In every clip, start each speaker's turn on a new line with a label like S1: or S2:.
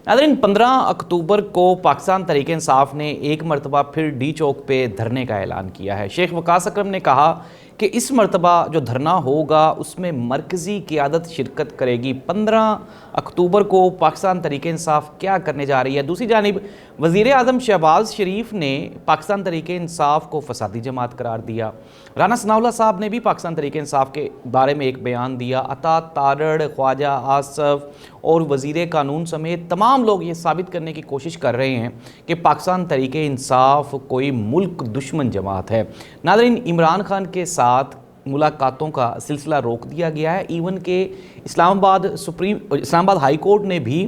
S1: नाज़रीन, 15 अक्टूबर को पाकिस्तान तहरीक इंसाफ ने एक मरतबा फिर डी चौक पे धरने का ऐलान किया है। शेख वकास अकरम ने कहा कि इस मरतबा जो धरना होगा उसमें मरकज़ी क़ियादत शिरकत करेगी। 15 अक्टूबर को पाकिस्तान तहरीक इंसाफ क्या करने जा रही है। दूसरी जानिब वज़ीर आज़म शहबाज शरीफ ने पाकिस्तान तहरीक इंसाफ को फसादी जमात करार दिया। राना सनाउल्लाह साहब ने भी पाकिस्तान तहरीक इंसाफ के बारे में एक बयान दिया। अता तारड़, ख्वाजा आसफ और वज़ीर कानून समेत तमाम लोग ये साबित करने की कोशिश कर रहे हैं कि पाकिस्तान तहरीक इंसाफ कोई मुल्क दुश्मन जमात है। नाज़रीन, इमरान खान के साथ मुलाकातों का सिलसिला रोक दिया गया है। इवन के इस्लामाबाद हाई कोर्ट ने भी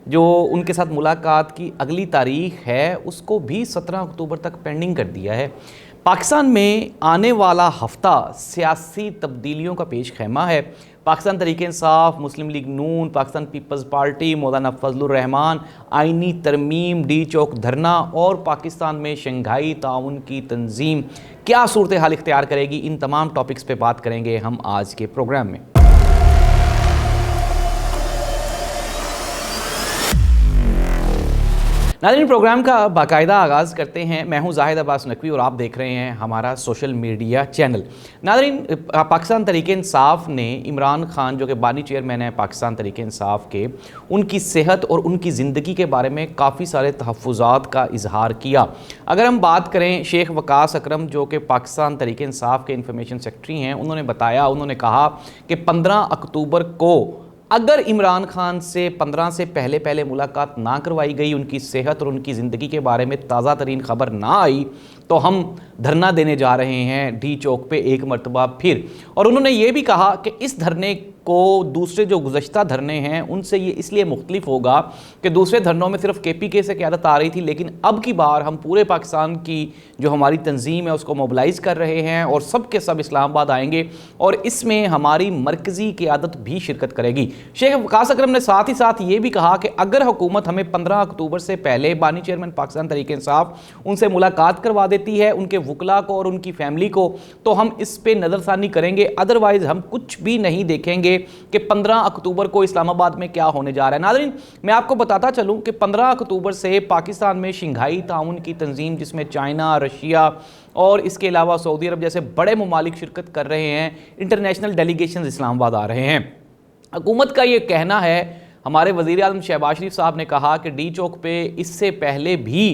S1: जो उनके साथ मुलाकात की अगली तारीख है उसको भी 17 अक्टूबर तक पेंडिंग कर दिया है। पाकिस्तान में आने वाला हफ्ता सियासी तब्दीलियों का पेश खैमा है। पाकिस्तान तहरीक इंसाफ, मुस्लिम लीग नून, पाकिस्तान पीपल्स पार्टी, मौलाना फजलुर रहमान, आइनी तरमीम, डी चौक धरना और पाकिस्तान में शंघाई ताउन की तंजीम क्या सूरत हाल इख्तियार करेगी, इन तमाम टॉपिक्स पे बात करेंगे हम आज के प्रोग्राम में। नाज़रीन, प्रोग्राम का बाकायदा आगाज़ करते हैं। मैं हूं जाहिद अब्बास नकवी और आप देख रहे हैं हमारा सोशल मीडिया चैनल। नाज़रीन, पाकिस्तान तहरीक इंसाफ ने इमरान खान जो कि बानी चेयरमैन है पाकिस्तान तहरीक इंसाफ के, उनकी सेहत और उनकी ज़िंदगी के बारे में काफ़ी सारे तहफ़्फ़ुज़ात का इजहार किया। अगर हम बात करें शेख वकास अकरम जो कि पाकिस्तान तहरीक इंसाफ के इंफॉर्मेशन सेक्रेटरी हैं, उन्होंने कहा कि 15 अक्टूबर को अगर इमरान खान से 15 से पहले मुलाकात ना करवाई गई, उनकी सेहत और उनकी ज़िंदगी के बारे में ताज़ा तरीन ख़बर ना आई, तो हम धरना देने जा रहे हैं डी चौक पे एक मरतबा फिर। और उन्होंने ये भी कहा कि इस धरने को दूसरे जो गुज़श्ता धरने हैं उनसे ये इसलिए मुख्तलिफ होगा कि दूसरे धरनों में सिर्फ KPK से क़यादत आ रही थी, लेकिन अब की बार हम पूरे पाकिस्तान की जो हमारी तंजीम है उसको मोबिलाइज़ कर रहे हैं और सब के सब इस्लामाबाद आएंगे और इसमें हमारी मरकज़ी क़यादत भी शिरकत करेगी। शेख वकास अकरम ने साथ ही साथ ये भी कहा कि अगर हुकूमत हमें 15 अक्टूबर से पहले बानी चेयरमैन पाकिस्तान तहरीक इंसाफ उनसे मुलाकात करवा देती है, उनके वकला को और उनकी फैमिली को, तो हम इस पे नज़रसानी करेंगे। अदरवाइज़ हम कुछ भी नहीं देखेंगे कि 15 अक्टूबर को इस्लामाबाद में क्या होने जा रहा है। नाज़रीन, मैं आपको बताता चलूं कि 15 अक्टूबर से पाकिस्तान में शंघाई ताउन की तंजीम, जिसमें चाइना, रशिया और इसके अलावा सऊदी अरब जैसे बड़े ममालिक शिरकत कर रहे हैं, इंटरनेशनल डेलीगेशन इस्लामाबाद आ रहे हैं। हुकूमत का ये कहना है, हमारे वज़ीर आज़म शहबाज शरीफ साहब ने कहा कि डी चौक पे इससे पहले भी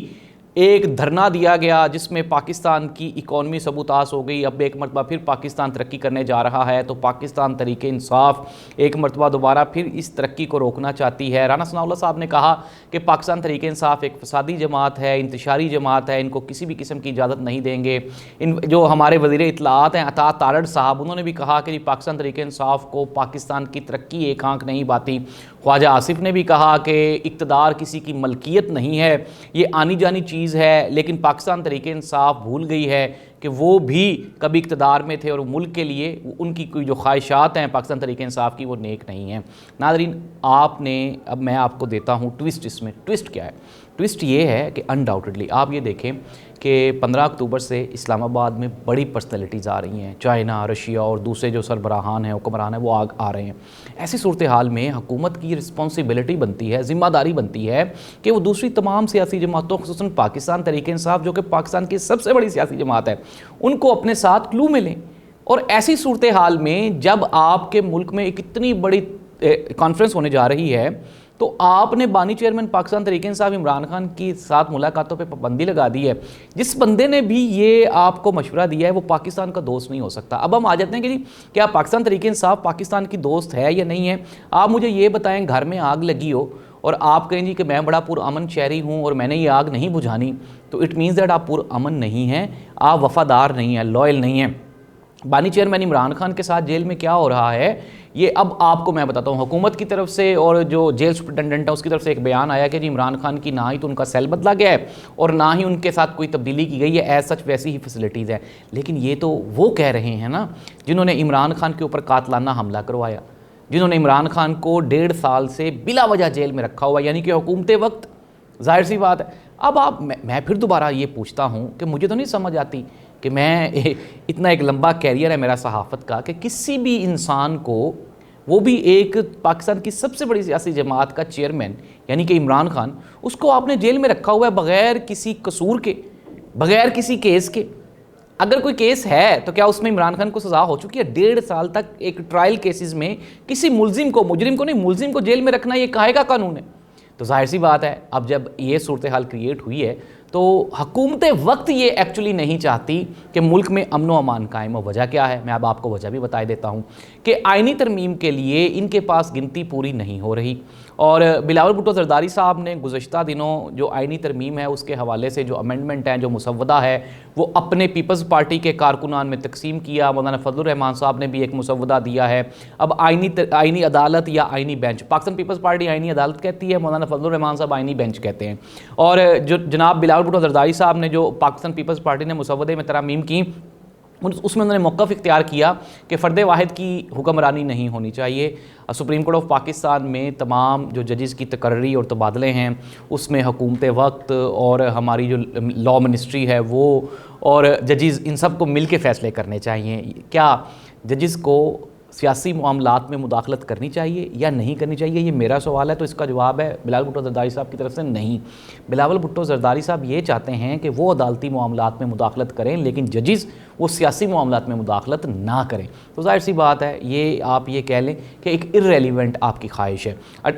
S1: एक धरना दिया गया जिसमें पाकिस्तान की इकॉनमी सबूतास हो गई। अब एक मरतबा फिर पाकिस्तान तरक्की करने जा रहा है, तो पाकिस्तान तहरीक इंसाफ एक मरतबा दोबारा फिर इस तरक्की को रोकना चाहती है। राना सनाउल्लाह साहब ने कहा कि पाकिस्तान तहरीक इंसाफ एक फसादी जमात है, इंतशारी जमात है, इनको किसी भी किस्म की इजाज़त नहीं देंगे। जो हमारे वज़ीर इत्तलाआत हैं अता तारड़ साहब, उन्होंने भी कहा कि पाकिस्तान तहरीक इंसाफ को पाकिस्तान की तरक्की एक आंख नहीं बाती। ख्वाजा आसिफ ने भी कहा कि इक़्तिदार किसी की मलकियत नहीं है, ये आनी जानी चीज़ है, लेकिन पाकिस्तान तहरीक इंसाफ भूल गई है कि वो भी कभी इक़्तिदार में थे और मुल्क के लिए उनकी कोई जो ख्वाहिशात हैं पाकिस्तान तहरीक इंसाफ की वो नेक नहीं हैं। नाज़रीन, अब मैं आपको देता हूँ ट्विस्ट। इसमें ट्विस्ट क्या है? ट्विस्ट ये है कि अनडाउटेडली आप ये देखें कि 15 अक्टूबर से इस्लामाबाद में बड़ी पर्सनैलिटीज़ आ रही हैं, चाइना, रशिया और दूसरे जो सरबराहान हैं, हुक्मरान हैं, वो आ रहे हैं। ऐसी सूरत हाल में हुकूमत की रिस्पॉन्सिबिलिटी बनती है, ज़िम्मेदारी बनती है कि वो दूसरी तमाम सियासी जमातों, ख़ुसूसन पाकिस्तान तहरीक इंसाफ जो कि पाकिस्तान की सबसे बड़ी सियासी जमात है, उनको अपने साथ क्लू में लें। और ऐसी सूरत हाल में जब आपके मुल्क में एक इतनी बड़ी कॉन्फ्रेंस होने जा रही है, तो आपने बानी चेयरमैन पाकिस्तान तहरीक इंसाफ इमरान खान की साथ मुलाकातों पे पाबंदी लगा दी है। जिस बंदे ने भी ये आपको मशवरा दिया है वो पाकिस्तान का दोस्त नहीं हो सकता। अब हम आ जाते हैं कि जी क्या पाकिस्तान तहरीक इंसाफ पाकिस्तान की दोस्त है या नहीं है। आप मुझे ये बताएं, घर में आग लगी हो और आप कहें जी कि मैं बड़ा पुरअमन शहरी हूँ और मैंने ये आग नहीं बुझानी, तो इट मीन्स दैट आप पुरअमन नहीं हैं, आप वफ़ादार नहीं हैं, लॉयल नहीं हैं। बानी चेयरमैन इमरान खान के साथ जेल में क्या हो रहा है ये अब आपको मैं बताता हूँ। हुकूमत की तरफ से और जो जेल सुपरिटेंडेंट है उसकी तरफ से एक बयान आया कि जी इमरान खान की ना ही तो उनका सेल बदला गया है और ना ही उनके साथ कोई तब्दीली की गई है, एज सच वैसी ही फैसिलिटीज़ हैं। लेकिन ये तो वो कह रहे हैं ना जिन्होंने इमरान खान के ऊपर कातलाना हमला करवाया, जिन्होंने इमरान खान को 1.5 साल से बिला वजह जेल में रखा हुआ, यानी कि हुकूमत वक्त। जाहिर सी बात है। अब मैं फिर दोबारा ये पूछता हूँ कि मुझे तो नहीं समझ आती कि मैं इतना एक लंबा कैरियर है मेरा सहाफ़त का कि किसी भी इंसान को, वो भी एक पाकिस्तान की सबसे बड़ी सियासी जमात का चेयरमैन یعنی کہ عمران خان، اس کو آپ نے جیل میں رکھا ہوا ہے بغیر کسی قصور کے، بغیر کسی کیس کے۔ اگر کوئی کیس ہے تو کیا اس میں عمران خان کو سزا ہو چکی ہے؟ 1.5 سال تک ایک ٹرائل کیسز میں کسی ملزم کو، مجرم کو نہیں، ملزم کو جیل میں رکھنا یہ کاہے کا قانون ہے؟ تو ظاہر سی بات ہے اب جب یہ صورتحال کریٹ ہوئی ہے تو حکومت وقت یہ ایکچولی نہیں چاہتی کہ ملک میں امن و امان قائم ہو۔ وجہ کیا ہے؟ میں اب آپ کو وجہ بھی بتا دیتا ہوں کہ آئینی ترمیم کے لیے ان کے پاس گنتی پوری نہیں ہو رہی، اور بلاول بھٹو زرداری صاحب نے گزشتہ دنوں جو آئینی ترمیم ہے اس کے حوالے سے جو امینڈمنٹ ہے، جو مسودہ ہے، وہ اپنے پیپلز پارٹی کے کارکنان میں تقسیم کیا۔ مولانا فضل الرحمان صاحب نے بھی ایک مسودہ دیا ہے۔ اب آئینی عدالت یا آئینی بینچ، پاکستان پیپلز پارٹی آئینی عدالت کہتی ہے، مولانا فضل الرحمان صاحب آئینی بینچ کہتے ہیں۔ اور جو جناب بلاول بھٹو زرداری صاحب نے جو پاکستان پیپلز پارٹی نے مسودے میں ترامیم کی، اس میں انہوں نے موقف اختیار کیا کہ فرد واحد کی حکمرانی نہیں ہونی چاہیے۔ سپریم کورٹ آف پاکستان میں تمام جو ججز کی تقرری اور تبادلے ہیں اس میں حکومت وقت اور ہماری جو لاء منسٹری ہے وہ اور ججز ان سب کو مل کے فیصلے کرنے چاہیے۔ کیا ججز کو سیاسی معاملات میں مداخلت کرنی چاہیے یا نہیں کرنی چاہیے؟ یہ میرا سوال ہے، تو اس کا جواب ہے بلاول بھٹو زرداری صاحب کی طرف سے نہیں۔ بلاول بھٹو زرداری صاحب یہ چاہتے ہیں کہ وہ عدالتی معاملات میں مداخلت کریں لیکن ججز وہ سیاسی معاملات میں مداخلت نہ کریں۔ تو ظاہر سی بات ہے یہ آپ یہ کہہ لیں کہ ایک ارریلیونٹ آپ کی خواہش ہے۔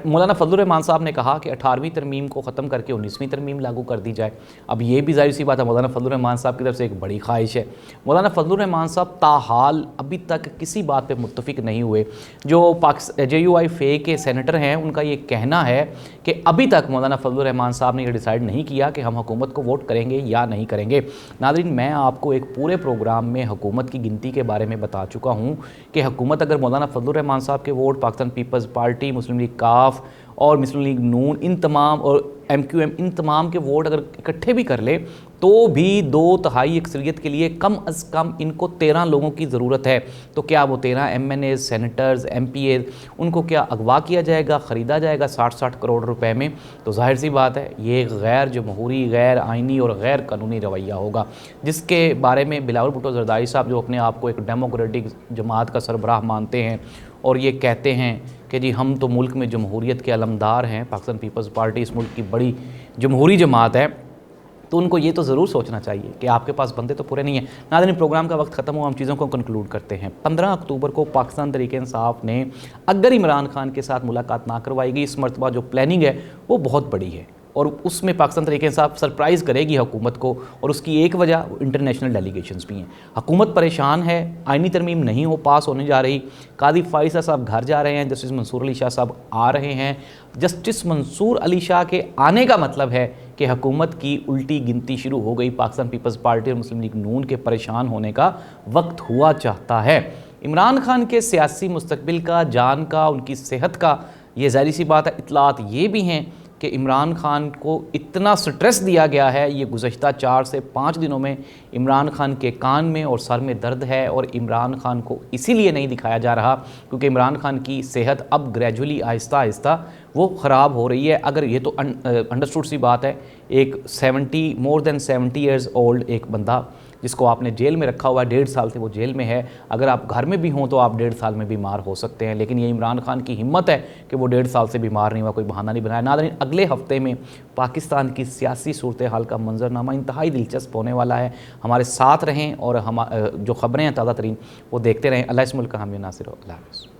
S1: مولانا فضل الرحمان صاحب نے کہا کہ 18ویں ترمیم کو ختم کر کے 19ویں ترمیم لاگو کر دی جائے۔ اب یہ بھی ظاہر سی بات ہے مولانا فضل الرحمان صاحب کی طرف سے ایک بڑی خواہش ہے۔ مولانا فضل الرحمان صاحب تاحال ابھی تک کسی بات پہ متفق نہیں ہوئے۔ جو JUI کے سینیٹر ہیں ان کا یہ کہنا ہے کہ ابھی تک مولانا فضل الرحمان صاحب نے یہ ڈیسائیڈ نہیں کیا کہ ہم حکومت کو ووٹ کریں گے یا نہیں کریں گے۔ ناظرین، میں آپ کو ایک پورے پروگرام میں حکومت کی گنتی کے بارے میں بتا چکا ہوں کہ حکومت اگر مولانا فضل الرحمان صاحب کے ووٹ، پاکستان پیپلز پارٹی، مسلم لیگ کاف اور مسلم لیگ نون، ان تمام اور MQM ان تمام کے ووٹ اگر اکٹھے بھی کر لے تو بھی 2/3 اکثریت کے لیے کم از کم ان کو 13 لوگوں کی ضرورت ہے۔ تو کیا وہ 13 MNAs، سینیٹرز، MPAs ان کو کیا اغوا کیا جائے گا، خریدا جائے گا 60 کروڑ روپے میں؟ تو ظاہر سی بات ہے یہ غیر جمہوری، غیر آئینی اور غیر قانونی رویہ ہوگا، جس کے بارے میں بلاول بھٹو زرداری صاحب جو اپنے آپ کو ایک ڈیموکریٹک جماعت کا سربراہ مانتے ہیں اور یہ کہتے ہیں کہ جی ہم تو ملک میں جمہوریت کے علمدار ہیں، پاکستان پیپلز پارٹی اس ملک کی بڑی جمہوری جماعت ہے، تو ان کو یہ تو ضرور سوچنا چاہیے کہ آپ کے پاس بندے تو پورے نہیں ہیں۔ ناظرین، پروگرام کا وقت ختم ہوا، ہم چیزوں کو کنکلوڈ کرتے ہیں۔ 15 اکتوبر کو پاکستان تحریک انصاف نے اگر عمران خان کے ساتھ ملاقات نہ کروائی گئی، اس مرتبہ جو پلاننگ ہے وہ بہت بڑی ہے اور اس میں پاکستان تحریک انصاف سرپرائز کرے گی حکومت کو، اور اس کی ایک وجہ انٹرنیشنل ڈیلیگیشنز بھی ہیں۔ حکومت پریشان ہے، آئینی ترمیم نہیں ہو پاس ہونے جا رہی، قاضی فائزہ صاحب گھر جا رہے ہیں، جسٹس منصور علی شاہ صاحب آ رہے ہیں۔ جسٹس منصور علی شاہ کے آنے کا مطلب ہے کہ حکومت کی الٹی گنتی شروع ہو گئی، پاکستان پیپلز پارٹی اور مسلم لیگ نون کے پریشان ہونے کا وقت ہوا چاہتا ہے۔ عمران خان کے سیاسی مستقبل کا، جان کا، ان کی صحت کا یہ ظاہری سی بات ہے۔ اطلاعات یہ بھی ہیں کہ عمران خان کو اتنا سٹریس دیا گیا ہے، یہ گزشتہ 4 سے 5 دنوں میں عمران خان کے کان میں اور سر میں درد ہے، اور عمران خان کو اسی لیے نہیں دکھایا جا رہا کیونکہ عمران خان کی صحت اب گریجولی آہستہ آہستہ وہ خراب ہو رہی ہے۔ اگر یہ تو انڈرسٹوڈ سی بات ہے، ایک مور دین 70 ایئرز اولڈ ایک بندہ جس کو آپ نے جیل میں رکھا ہوا ہے، 1.5 سال سے وہ جیل میں ہے، اگر آپ گھر میں بھی ہوں تو آپ 1.5 سال میں بیمار ہو سکتے ہیں، لیکن یہ عمران خان کی ہمت ہے کہ وہ 1.5 سال سے بیمار نہیں ہوا، کوئی بہانہ نہیں بنایا۔ ناظرین، اگلے ہفتے میں پاکستان کی سیاسی صورتحال کا منظرنامہ انتہائی دلچسپ ہونے والا ہے، ہمارے ساتھ رہیں اور جو خبریں ہیں تازہ ترین وہ دیکھتے رہیں۔ اللہ اس ملک کا حامی و ناصر ہو۔ اللہ حافظ۔